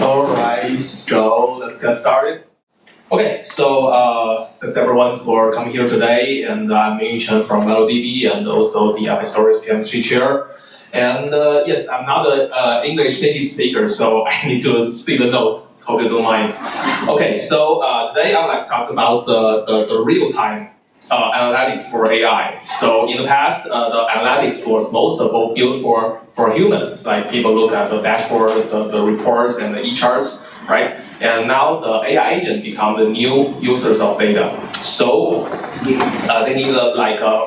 Alright, so let's get started. Okay, so thanks everyone for coming here today, and I'm Mingyu Chen from VeloDB and also the Apache Doris PMC chair. And yes, I'm not an English native speaker, so I need to see the notes. Hope you don't mind. Okay, so today I would like to talk about the real-time analytics for AI. So in the past, the analytics was most of all built for humans, like people look at the dashboard, the reports, and the e-charts, right? And now the AI agent become the new users of data. So they need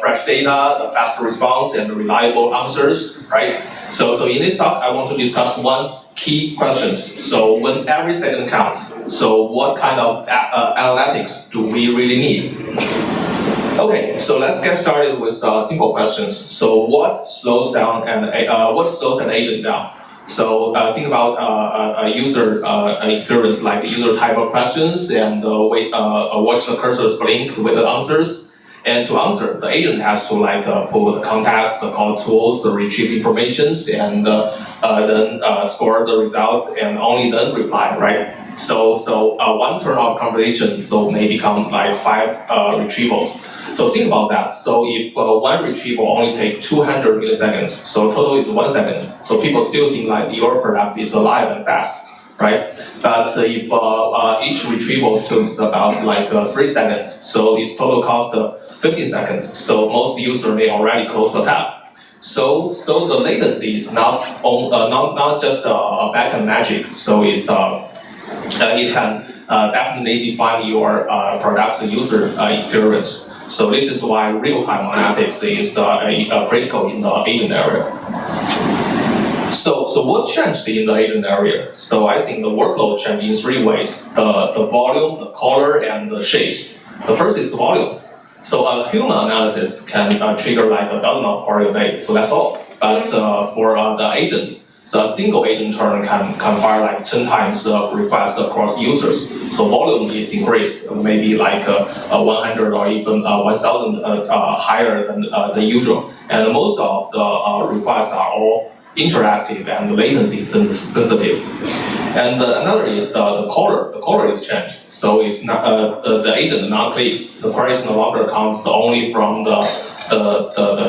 fresh data, the fast response, and reliable answers, right? So in this talk, I want to discuss one key questions. So when every second counts, so what kind of analytics do we really need? Okay, so let's get started with simple questions. So what slows down an agent down? So think about a user experience, like user type of questions, and watch the cursors blink with the answers. And to answer, the agent has to pull the context, the call tools, the retrieve informations, and then score the result, and only then reply, right? So one turn of conversation may become like 5 retrievals. So think about that. So if one retrieval only take 200 milliseconds, so total is 1 second. So people still think like your product is alive and fast, right? But if each retrieval takes about 3 seconds, so its total cost 15 seconds. So most users may already close the tab. So the latency is not just a backend magic. So it can definitely define your product's user experience. So this is why real-time analytics is critical in the agent area. So what changed in the agent area? So I think the workload changed in 3 ways: the volume, the color, and the shapes. The first is volumes. So a human analysis can trigger like a dozen of query a day. So that's all. But for the agent, so a single agent turn can fire like 10 times requests across users. So volume is increased, maybe like 100 or even 1,000 higher than the usual. And most of the requests are all interactive and latency sensitive. And another is the color. The color is changed. So it's not the agent not clicks. The queries no longer comes only from the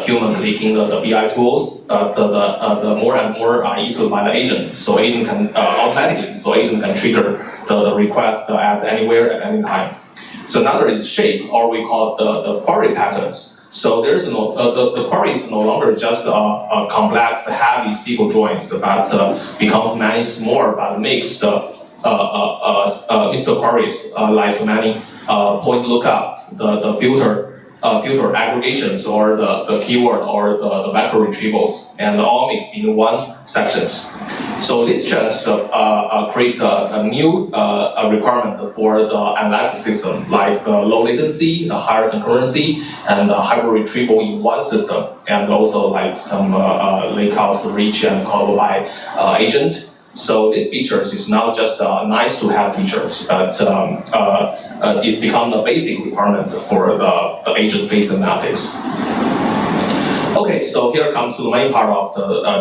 human clicking the BI tools. The more and more are issued by the agent. So agent can automatically. So agent can trigger the request at anywhere at any time. So another is shape, or we call the query patterns. So there's the query is no longer just a complex, heavy SQL joins, but becomes many small but mixed queries, like many point lookup, the filter aggregations, or the keyword, or the vector retrievals, and all mixed in one sections. So this just create a new requirement for the analytics system, like the low latency, the higher concurrency, and the hyper retrieval in one system, and also like some lakehouse reach and callable by agent. So these features is not just nice to have features, but it's become the basic requirement for the agent-based analytics. Okay, so here comes to the main part of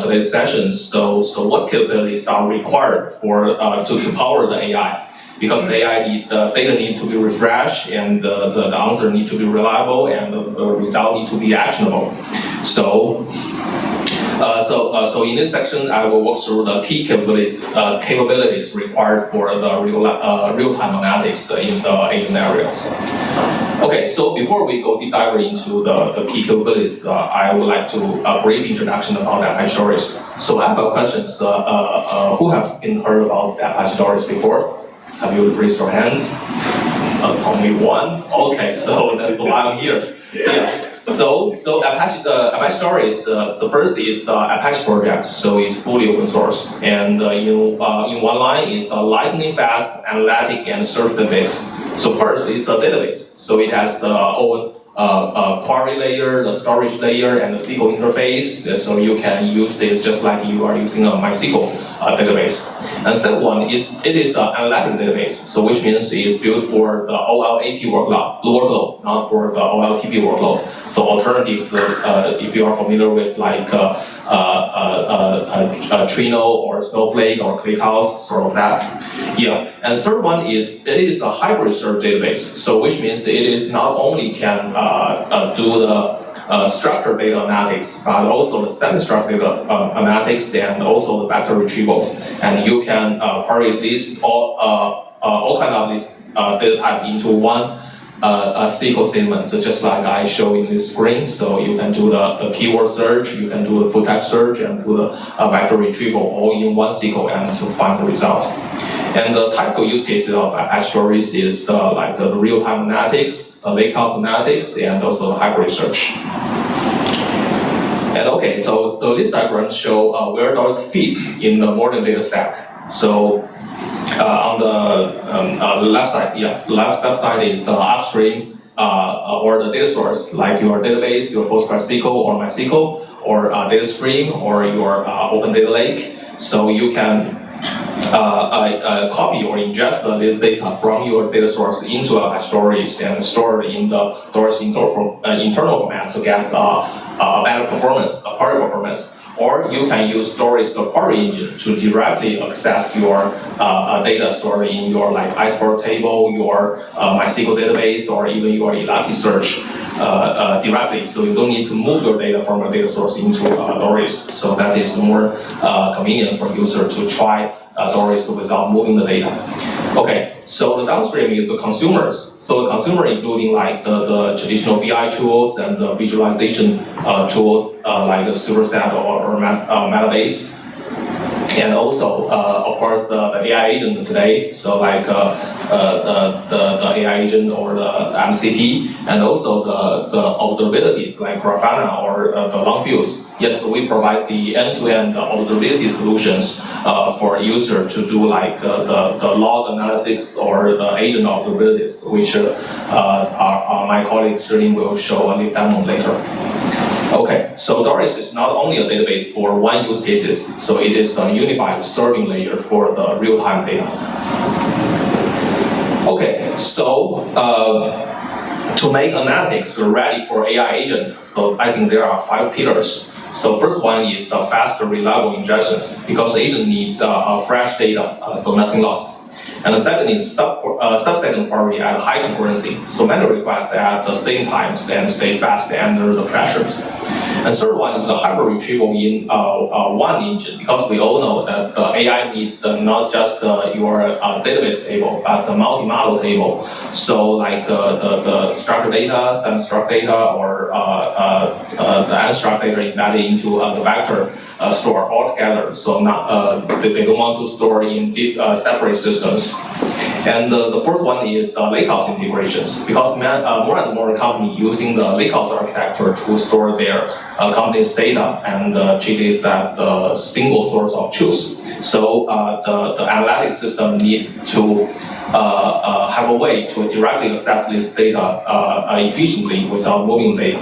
today's session. So what capabilities are required for to power the AI? Because the data need to be refreshed, and the answer need to be reliable, and the result need to be actionable. So in this section, I will walk through the key capabilities required for the real-time analytics in the agent areas. Okay, so before we go deep dive into the key capabilities, I would like to a brief introduction about Apache Doris. So I have a question. Who have been heard about Apache Doris before? Have you raised your hands? Only one? Okay, so that's why I'm here. Yeah. So Apache Doris, the first is the Apache project, so it's fully open source. And in one line is a lightning fast, analytic, and search database. So first it's a database. So it has the own query layer, the storage layer, and the SQL interface. So you can use this just like you are using a MySQL. database. And second one is it is the analytic database, so which means it is built for the OLAP workload, not for the OLTP workload. So alternatives, if you are familiar with like Trino or Snowflake or ClickHouse, sort of that. Yeah. And third one is it is a hybrid search database, so which means that it is not only can do the structured data analytics, but also the semi-structured data analytics and also the vector retrievals. And you can query these all kind of these data type into one SQL statement, so just like I show in this screen. So you can do the keyword search, you can do the full text search, and do the vector retrieval all in one SQL and to find the result. And the typical use cases of Apache Doris is like the real-time analytics, the lakehouse analytics, and also the hybrid search. And okay, so this diagram show where Doris fits in the modern data stack. So on the left side, yes, the left side is the upstream or the data source, like your database, your PostgreSQL or MySQL, or data stream, or your open data lake. So you can copy or ingest this data from your data source into Apache Doris and store it in the Doris internal format to get a better performance, a query performance. Or you can use Doris, the query engine, to directly access your data stored in your like Iceberg table, your MySQL database, or even your Elasticsearch directly. So you don't need to move your data from a data source into Doris. So that is more convenient for user to try Doris without moving the data. Okay, so the downstream is the consumers. So the consumer including like the traditional BI tools and the visualization tools like the Superset or Metabase. And also, of course, the AI agent today, so like the AI agent or the MCP, and also the observabilities like Grafana or the Longviews. Yes, we provide the end-to-end observability solutions for user to do like the log analysis or the agent observabilities, which my colleague Shirley will show a live demo later. Okay, so Doris is not only a database for one use cases, so it is a unified serving layer for the real-time data. Okay, so to make analytics ready for AI agent, so I think there are 5 pillars. So first one is the fast, reliable ingestions, because agent need fresh data, so nothing lost. And the second is sub-second query at high concurrency, so many requests at the same time and stay fast under the pressures. And third one is the hybrid retrieval in one engine, because we all know that the AI needs not just your database table, but the multi-model table. So like the structured data, semi-structured data, or the unstructured data embedded into the vector store all together. So not they don't want to store in separate systems. And the first one is the lakehouse integrations, because more and more companies using the lakehouse architecture to store their company's data and treat it as the single source of truth. So the analytics system need to have a way to directly access this data efficiently without moving data.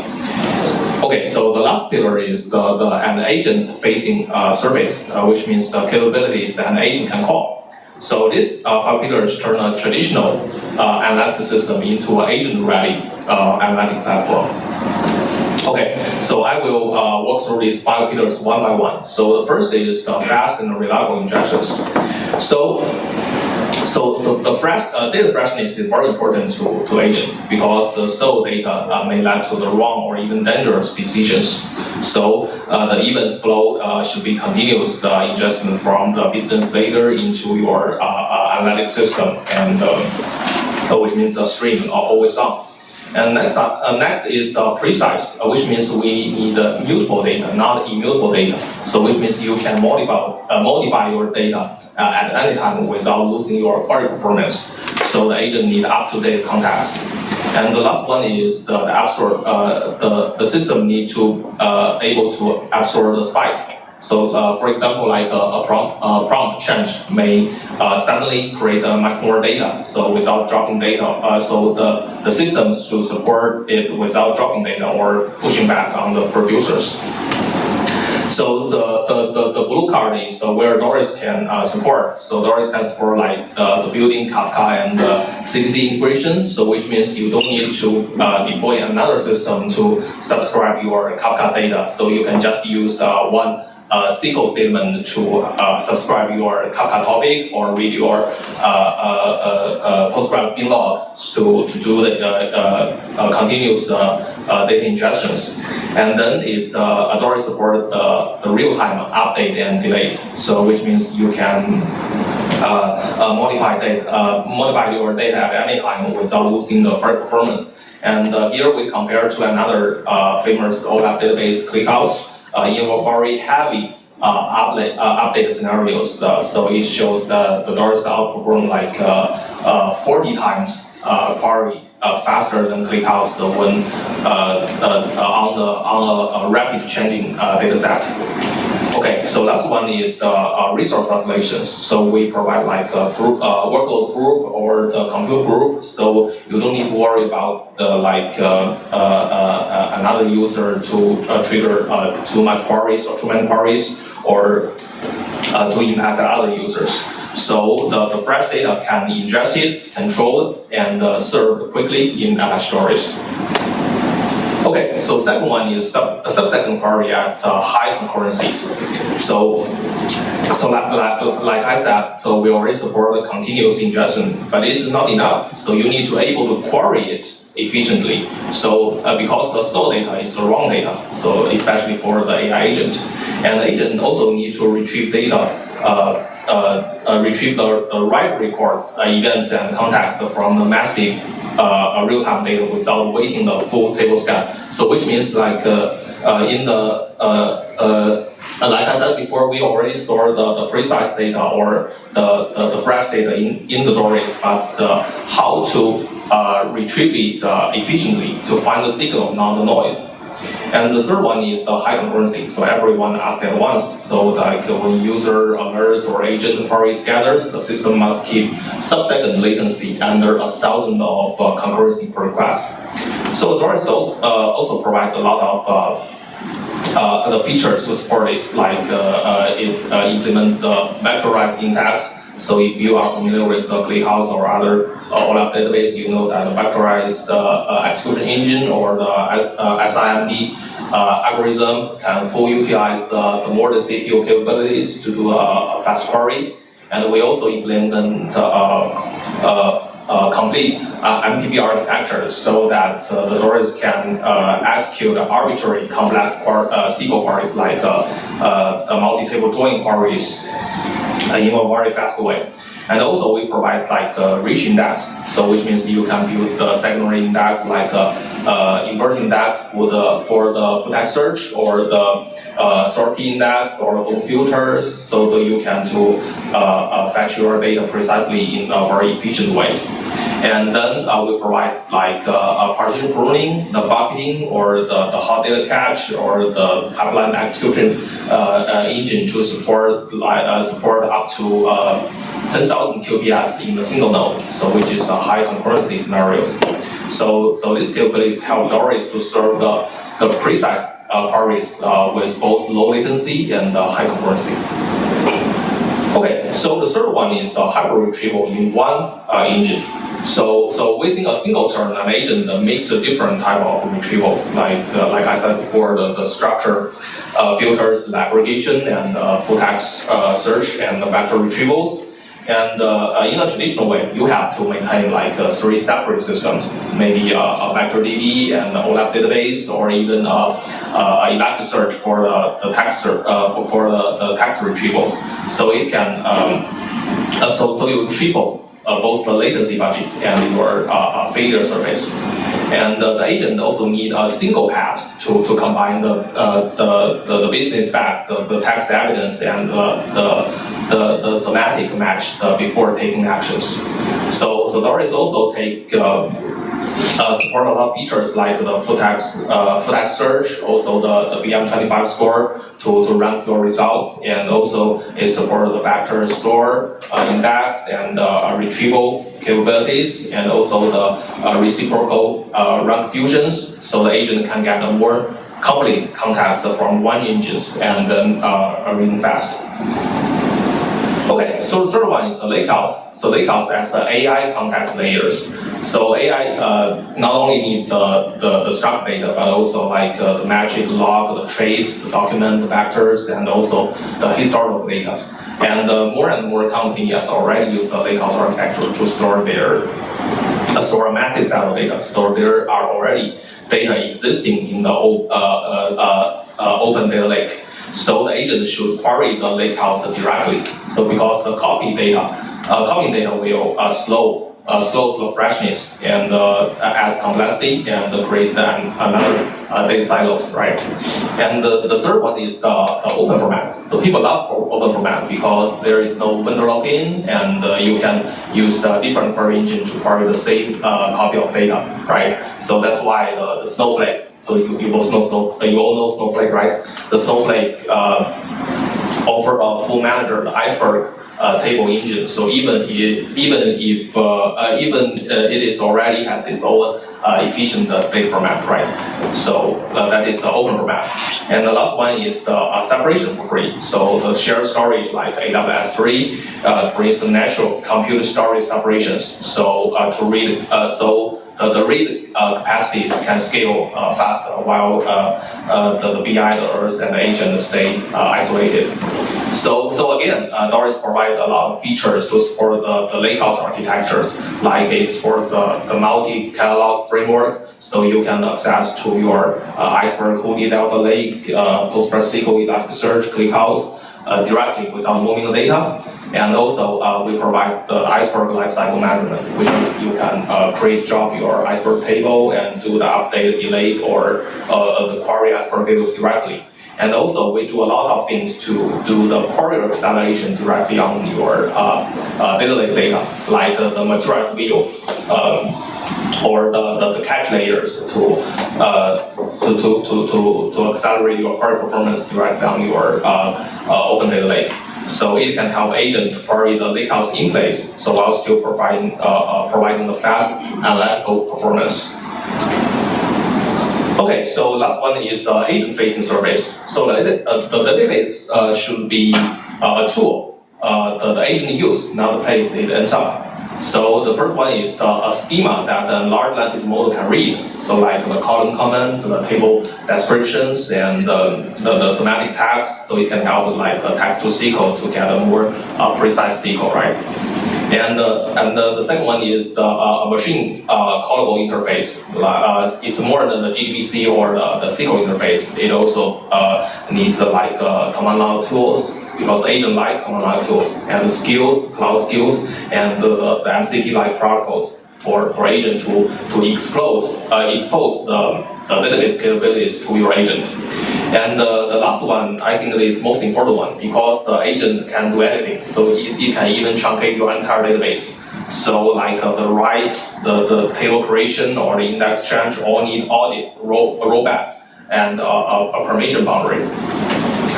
Okay, so the last pillar is an agent-facing service, which means the capabilities an agent can call. So these 5 pillars turn a traditional analytic system into an agent-ready analytic platform. Okay, so I will walk through these 5 pillars one by one. So the first is the fast and reliable injections. So the data freshness is very important to agent, because the stored data may lead to the wrong or even dangerous decisions. So the event flow should be continuous, the ingestion from the business data into your analytic system, and which means the stream are always on. And next is the precise, which means we need mutable data, not immutable data. So which means you can modify your data at any time without losing your query performance. So the agent need up-to-date context. And the last one is the system need to able to absorb the spike. So, for example, like a prompt change may suddenly create much more data. So, without dropping data, so the systems should support it without dropping data or pushing back on the producers. So the blue card is where Doris can support. So Doris can support like the building Kafka and the CDC integration. So which means you don't need to deploy another system to subscribe your Kafka data. So you can just use one SQL statement to subscribe your Kafka topic or read your Postgres bin log to do the continuous data ingestions. And then is the Doris support the real-time update and delete. So which means you can modify your data at any time without losing the performance. And here we compare to another famous OLAP database, ClickHouse. In very heavy update scenarios, so it shows that the Doris outperform like 40 times query faster than ClickHouse when on a rapid changing data set. Okay, so last one is the resource isolations. So we provide like a group, workload group or the compute group, so you don't need to worry about the another user to trigger too much queries or too many queries or to impact other users. So the fresh data can be ingested, controlled, and served quickly in Apache Doris. Okay, so second one is sub-second query at high concurrencies. So like I said, so we already support the continuous ingestion, but it's not enough. So you need to be able to query it efficiently. So because the stored data is the wrong data, so especially for the AI agent, and the agent also need to retrieve data. Retrieve the right records, events, and contexts from the massive real-time data without waiting the full table scan. So which means like in the like I said before, we already store the precise data or the fresh data in the Doris, but how to retrieve it efficiently to find the signal, not the noise. And the third one is the high concurrency, so everyone asks at once. So like when user alerts or agent query together, the system must keep sub-second latency under 1,000 of concurrency per request. So Doris also provides a lot of the features to support this, like it implement the vectorized index. So if you are familiar with the ClickHouse or other OLAP database, you know that the vectorized execution engine or the SIMD algorithm can fully utilize the more than CPU capabilities to do a fast query. And we also implement complete MPP architecture so that the Doris can execute arbitrary complex SQL queries like multi-table join queries in a very fast way. And also we provide like a rich index, so which means you can build the secondary index like invert index for the full text search or the sort index or the filters, so that you can fetch your data precisely in a very efficient ways. And then we provide like partition pruning, the bucketing, or the hot data cache, or the pipeline execution engine to support up to 10,000 QPS in a single node, so which is a high concurrency scenarios. So these capabilities help Doris to serve the precise queries with both low latency and high concurrency. Okay, so the third one is hyper retrieval in one engine. So within a single turn, an agent makes a different type of retrievals, like I said before, the structure filters, the aggregation, and full text search and the vector retrievals. And in a traditional way, you have to maintain like 3 separate systems, maybe a VectorDB and an OLAP database, or even Elasticsearch for the text for the text retrievals. So it can so you triple both the latency budget and your failure surface. And the agent also need a single path to combine the business facts, the text evidence, and the semantic match before taking actions. So Doris also support a lot of features like the full text search, also the VM25 score to rank your result, and also it supports the vector store, index, and retrieval capabilities, and also the reciprocal rank fusions, so the agent can get a more complete context from one engine and then reading fast. Okay, so the third one is the lakehouse. So lakehouse as AI context layers. So AI not only need the structured data, but also like the magic log, the trace, the document, the vectors, and also the historical data. And more and more companies already use the lakehouse architecture to store a massive set of data. So there are already data existing in the open data lake. So the agent should query the lakehouse directly. So because the copying data will slow freshness and adds complexity and create another data silos, right? And the third one is the open format. So people love open format because there is no vendor login and you can use different query engine to query the same copy of data, right? So that's why the Snowflake. So you all know Snowflake, right? The Snowflake offer a full manager, the iceberg table engine. So even if it is already has its own efficient data format, right? So that is the open format. And the last one is the separation for free. So the shared storage like AWS 3 brings the natural compute storage separations. So to read, the read capacities can scale faster while the BI, the Earth, and the agent stay isolated. So again, Doris provides a lot of features to support the lakehouse architectures, like it supports the multi-catalog framework, so you can access to your Iceberg, Hoodie, Delta Lake, PostgreSQL, Elasticsearch, ClickHouse directly without moving the data. And also, we provide the Iceberg lifecycle management, which means you can drop your Iceberg table and do the update, delete, or the query Iceberg data directly. And also, we do a lot of things to do the query acceleration directly on your data lake data, like the material views or the cache layers to accelerate your query performance directly on your open data lake. So it can help agent to query the lakehouse in place, so while still providing the fast analytical performance. Okay, so last one is the agent-facing service. So the database should be a tool the agent use, not the place it ends up. So the first one is a schema that a large language model can read. So like the column comment, the table descriptions, and the semantic tags. So it can help like the text to SQL to get a more precise SQL, right? And the second one is the machine callable interface. It's more than the GDBC or the SQL interface. It also needs the command line tools, because agent like command line tools and the skills, cloud skills, and the MCP-like protocols for agent to expose the database capabilities to your agent. And the last one, I think, is most important one, because the agent can do anything. So it can even truncate your entire database. So like the write, the table creation, or the index change all need audit, rollback, and a permission boundary.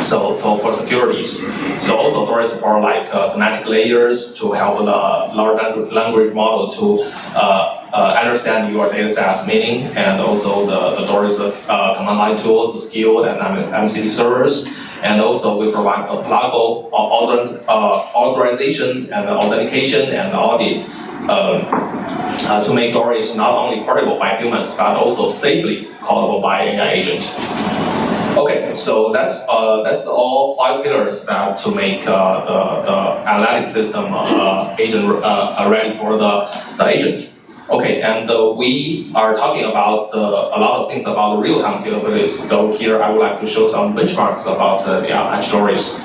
So for securities. So also Doris for like semantic layers to help the large language model to understand your data set's meaning, and also the Doris command line tools, skill, and MCP servers. And also we provide a pluggable authorization and authentication and audit to make Doris not only portable by humans, but also safely callable by AI agent. Okay, so that's all 5 pillars that to make the analytic system agent ready for the agent. Okay, and we are talking about a lot of things about the real-time capabilities. So here I would like to show some benchmarks about the Apache Doris.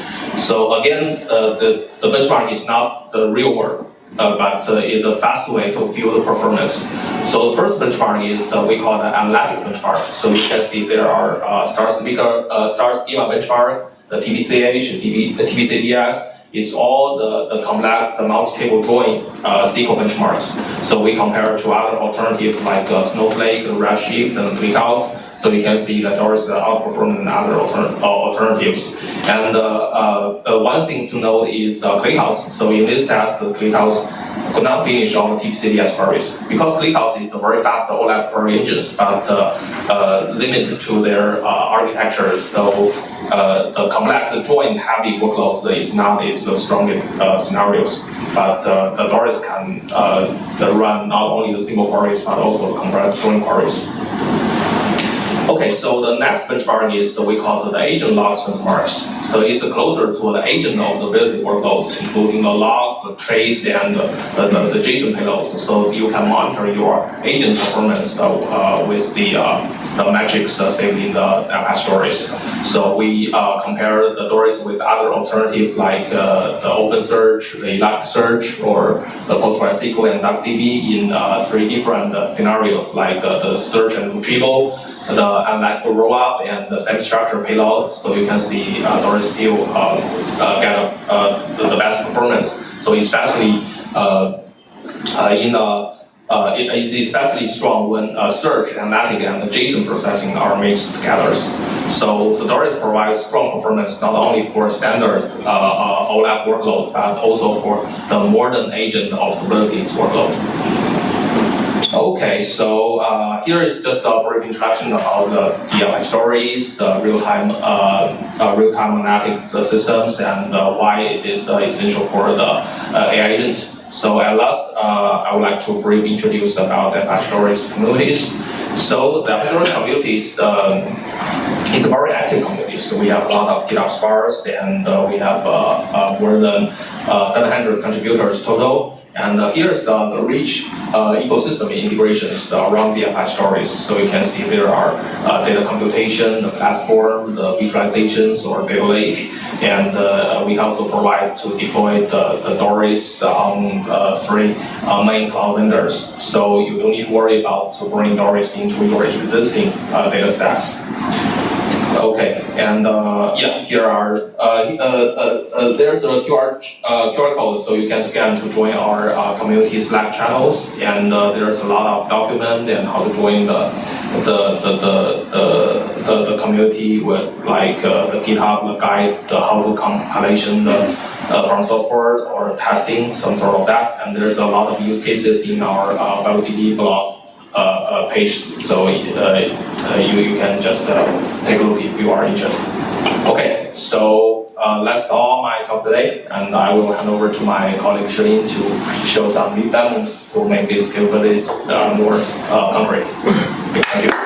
So again, the benchmark is not the real world, but it's the fast way to view the performance. So the first benchmark is we call the analytic benchmark. So you can see there are star schema benchmark, the TBCH, the TBCDS. It's all the complex, the multi-table join SQL benchmarks. So we compare to other alternatives like Snowflake, Redshift, and ClickHouse. So you can see that Doris outperforming other alternatives. And one thing to note is the ClickHouse. So in this test, the ClickHouse could not finish all the TP-CDS queries because ClickHouse is a very fast OLAP query engines, but limited to their architecture. So the complex join heavy workloads is not its strongest scenarios. But the Doris can run not only the single queries but also the complex join queries. Okay, so the next benchmark is we call the agent logs benchmarks. So it's closer to the agent observability workloads, including the logs, the trace, and the JSON payloads. So you can monitor your agent performance with the metrics saved in the Apache Doris. So we compare the Doris with other alternatives like the OpenSearch, the Elasticsearch, or the PostgreSQL and DuckDB in 3 different scenarios like the search and retrieval, the analytical rollup, and the semi-structured payload. So you can see Doris still get the best performance. So especially it is especially strong when search, analytic, and JSON processing are mixed together. So Doris provides strong performance not only for standard OLAP workload, but also for the modern agent observability workload. Okay, so here is just a brief introduction about the Apache Doris, the real-time analytics systems, and why it is essential for the AI agents. So at last, I would like to briefly introduce about the Apache Doris communities. So the Apache Doris community is it's a very active community. So we have a lot of GitHub spars, and we have more than 700 contributors total. And here is the rich ecosystem integrations around the Apache Doris. So you can see there are data computation, the platform, the visualizations, or data lake. And we also provide to deploy the Doris on 3 main cloud vendors. So you don't need to worry about to bring Doris into your existing data stacks. Okay, and yeah, here are there's a QR code, so you can scan to join our community Slack channels, and there's a lot of document and how to join the community with like the GitHub, the guide, the how to compilation from source code or testing, some sort of that, and there's a lot of use cases in our VeloDB blog page, so you can just take a look if you are interested. Okay, so that's all my talk today, and I will hand over to my colleague Chen to show some lead demos to make these capabilities more concrete. Thank you.